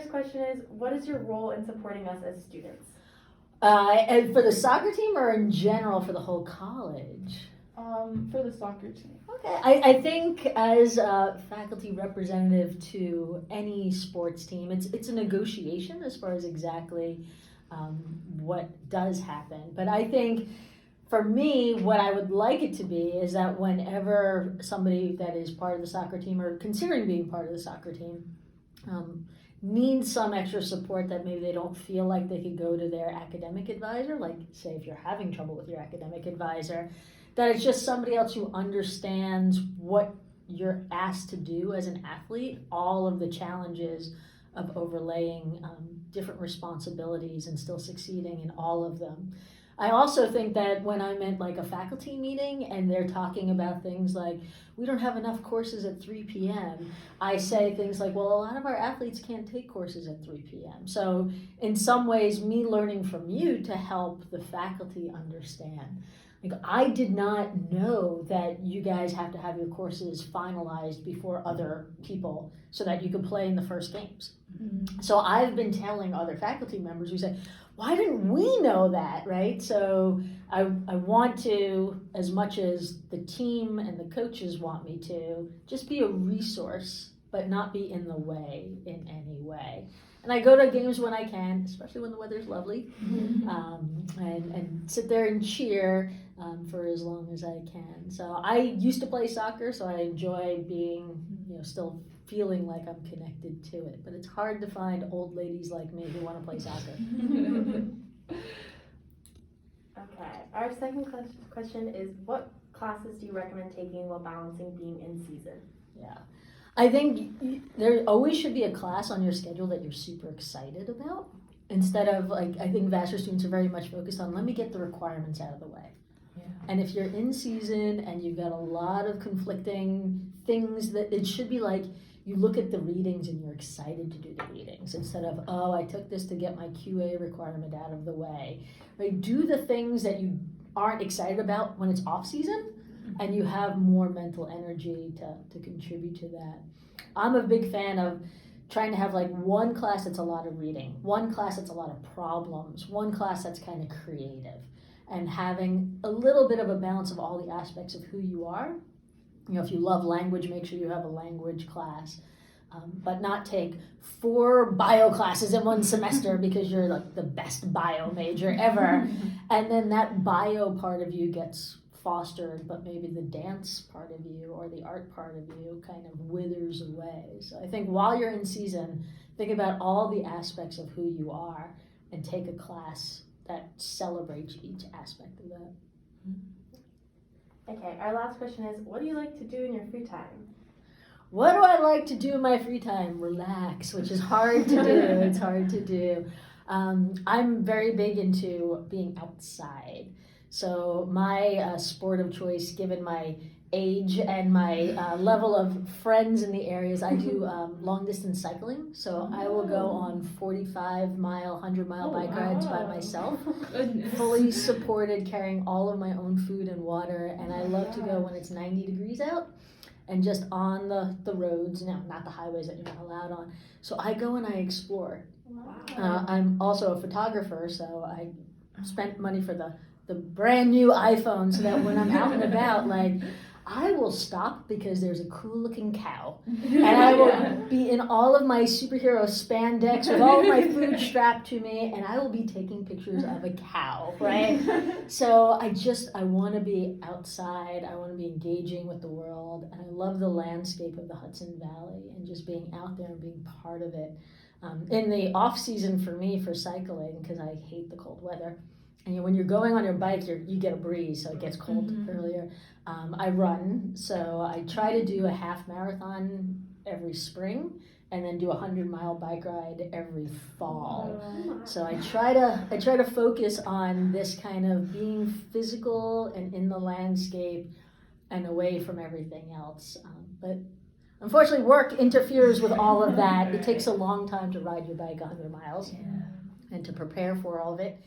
first question is, what is your role in supporting us as students? And for the soccer team or in general for the whole college? For the soccer team. Okay, I think as a faculty representative to any sports team, it's a negotiation as far as exactly what does happen. But I think for me, what I would like it to be is that whenever somebody that is part of the soccer team or considering being part of the soccer team needs some extra support that maybe they don't feel like they could go to their academic advisor, like say if you're having trouble with your academic advisor, that it's just somebody else who understands what you're asked to do as an athlete, all of the challenges of overlaying different responsibilities and still succeeding in all of them. I also think that when I'm at like a faculty meeting and they're talking about things like, we don't have enough courses at 3 p.m., I say things like, well, a lot of our athletes can't take courses at 3 p.m. So in some ways, me learning from you to help the faculty understand. Like, I did not know that you guys have to have your courses finalized before other people so that you can play in the first games. Mm-hmm. So I've been telling other faculty members who say, why didn't we know that, right? So I want to, as much as the team and the coaches want me to, just be a resource, but not be in the way in any way. And I go to games when I can, especially when the weather's lovely, and sit there and cheer for as long as I can. So I used to play soccer, so I enjoy being, still feeling like I'm connected to it. But it's hard to find old ladies like me who want to play soccer. Okay, our second question is, what classes do you recommend taking while balancing being in season? Yeah. I think there always should be a class on your schedule that you're super excited about. Instead of I think Vassar students are very much focused on, let me get the requirements out of the way. Yeah. And if you're in season and you've got a lot of conflicting things, that it should be like, you look at the readings and you're excited to do the readings instead of, oh, I took this to get my QA requirement out of the way. Right? Do the things that you aren't excited about when it's off season, and you have more mental energy to contribute to that. I'm a big fan of trying to have like one class that's a lot of reading, one class that's a lot of problems, one class that's kind of creative, and having a little bit of a balance of all the aspects of who you are. If you love language, make sure you have a language class, but not take 4 bio classes in one semester because you're like the best bio major ever. And then that bio part of you gets fostered, but maybe the dance part of you or the art part of you kind of withers away. So I think while you're in season, think about all the aspects of who you are and take a class that celebrates each aspect of that. Okay, our last question is, what do you like to do in your free time? What do I like to do in my free time? Relax, which is hard to do. It's hard to do. I'm very big into being outside. So my sport of choice, given my age and my level of friends in the areas, I do long distance cycling. So I will go on 45-mile, 100-mile bike rides by myself, fully supported, carrying all of my own food and water. And I love to go when it's 90 degrees out and just on the roads, not the highways that you're not allowed on. So I go and I explore. Wow. I'm also a photographer, so I spent money for the brand new iPhone so that when I'm out and about, I will stop because there's a cool looking cow. And I will be in all of my superhero spandex with all of my food strapped to me, and I will be taking pictures of a cow, right? So I want to be outside. I want to be engaging with the world. And I love the landscape of the Hudson Valley and just being out there and being part of it. In the off season for me for cycling, because I hate the cold weather, and when you're going on your bike, you get a breeze, so it gets cold earlier. I run, so I try to do a half marathon every spring, and then do a 100-mile bike ride every fall. So I try to focus on this kind of being physical and in the landscape, and away from everything else. But unfortunately, work interferes with all of that. It takes a long time to ride your bike 100 miles, and to prepare for all of it.